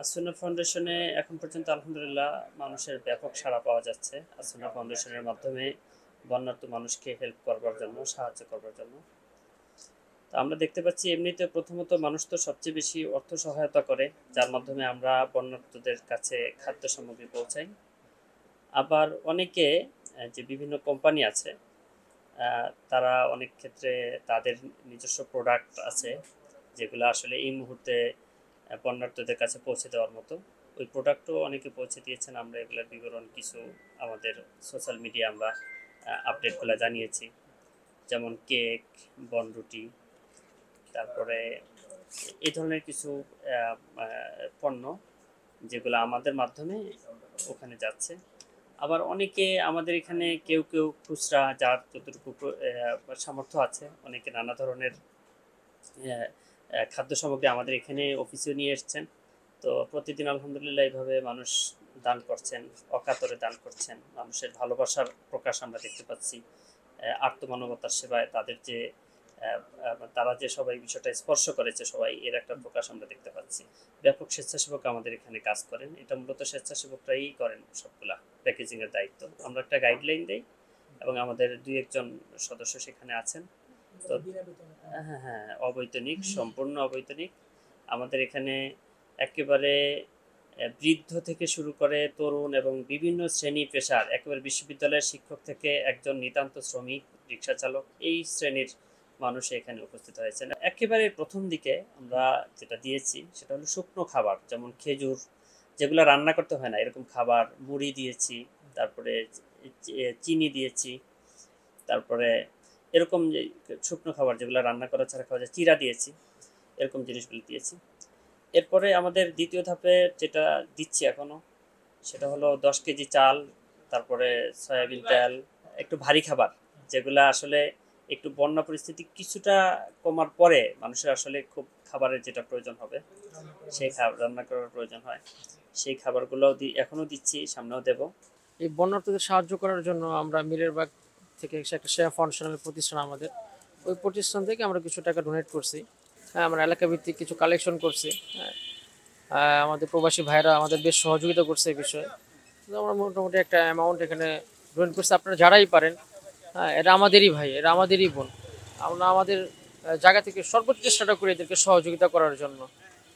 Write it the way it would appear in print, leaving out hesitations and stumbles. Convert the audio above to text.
আসুনা ফাউন্ডেশনে এখন পর্যন্ত আলহামদুলিল্লাহ মানুষের ব্যাপক সাড়া পাওয়া যাচ্ছে। আসুনা ফাউন্ডেশনের মাধ্যমে বন্যার্ত মানুষকে হেল্প করবার জন্য, সাহায্য করবার জন্য। তো আমরা দেখতে পাচ্ছি এমনিতে প্রথমত মানুষ তো সবচেয়ে বেশি অর্থ সহায়তা করে, যার মাধ্যমে আমরা বন্যার্তদের কাছে খাদ্য সামগ্রী পৌঁছাই। আবার অনেকে যে বিভিন্ন কোম্পানি আছে, তারা অনেক ক্ষেত্রে তাদের নিজস্ব প্রোডাক্ট আছে যেগুলো আসলে এই মুহূর্তে বন্যার্তদের কাছে পৌঁছে দেওয়ার মতো। ওই প্রোডাক্টও অনেকে পৌঁছে দিয়েছেন। আমরা এগুলোর বিবরণ কিছু আমাদের সোশ্যাল মিডিয়া আমরা আপডেটগুলো জানিয়েছি, যেমন কেক, বনরুটি, তারপরে এই ধরনের কিছু পণ্য যেগুলো আমাদের মাধ্যমে ওখানে যাচ্ছে। আবার অনেকে আমাদের এখানে কেউ কেউ খুচরা যার যতটুকু সামর্থ্য আছে, অনেকে নানা ধরনের খাদ্য সামগ্রী আমাদের এখানে অফিসেও নিয়ে এসছেন। তো প্রতিদিন আলহামদুলিল্লাহ এইভাবে মানুষ দান করছেন, অকাতরে দান করছেন। মানুষের ভালোবাসার প্রকাশ আমরা দেখতে পাচ্ছি। আর্তমানবতার সেবায় তাদের যে তারা যে সবাই বিষয়টা স্পর্শ করেছে সবাই, এর একটা প্রকাশ আমরা দেখতে পাচ্ছি। ব্যাপক স্বেচ্ছাসেবক আমাদের এখানে কাজ করেন। এটা মূলত স্বেচ্ছাসেবকরাই করেন সবগুলা প্যাকেজিংয়ের দায়িত্ব। আমরা একটা গাইডলাইন দেই এবং আমাদের দুই একজন সদস্য সেখানে আছেন। তো হ্যাঁ হ্যাঁ, অবৈতনিক, সম্পূর্ণ অবৈতনিক। আমাদের এখানে একেবারে বৃদ্ধ থেকে শুরু করে তরুণ এবং বিভিন্ন শ্রেণী পেশার, একেবারে বিশ্ববিদ্যালয়ের শিক্ষক থেকে একজন নিতান্ত শ্রমিক, রিক্সা চালক, এই শ্রেণীর মানুষ এখানে উপস্থিত হয়েছেন। একেবারে প্রথম দিকে আমরা যেটা দিয়েছি সেটা হলো শুকনো খাবার, যেমন খেজুর, যেগুলো রান্না করতে হয় না এরকম খাবার, মুড়ি দিয়েছি, তারপরে চিনি দিয়েছি, তারপরে এরকম যে শুকনো খাবার যেগুলো রান্না করা ছাড়া খাওয়া যায়, চিরা দিয়েছি, এরকম জিনিসগুলো দিয়েছি। এরপরে আমাদের দ্বিতীয় ধাপে যেটা দিচ্ছি এখনো, সেটা হলো 10 কেজি চাল, তারপরে সয়াবিন তেল, একটু ভারী খাবার যেগুলো আসলে একটু বন্যা পরিস্থিতি কিছুটা কমার পরে মানুষের আসলে খুব খাবারের যেটা প্রয়োজন হবে, সেই খাবার রান্না করার প্রয়োজন হয়, সেই খাবারগুলো এখনো দিচ্ছি, সামনেও দেব। এই বন্যার্থদের সাহায্য করার জন্য আমরা মিরেরবাগ থেকে একটা সেবা ফাউন্ডেশন নামে প্রতিষ্ঠান আমাদের, ওই প্রতিষ্ঠান থেকে আমরা কিছু টাকা ডোনেট করছি। হ্যাঁ, আমরা এলাকা ভিত্তিক কিছু কালেকশন করছি। হ্যাঁ, আমাদের প্রবাসী ভাইরা আমাদের বেশ সহযোগিতা করছে এই বিষয়ে। তো আমরা মোটামুটি একটা অ্যামাউন্ট এখানে ডোনেট করছি। আপনারা যারাই পারেন, হ্যাঁ, এরা আমাদেরই ভাই, এরা আমাদেরই বোন। আমরা আমাদের জায়গা থেকে সর্বোচ্চ চেষ্টাটা করি এদেরকে সহযোগিতা করার জন্য।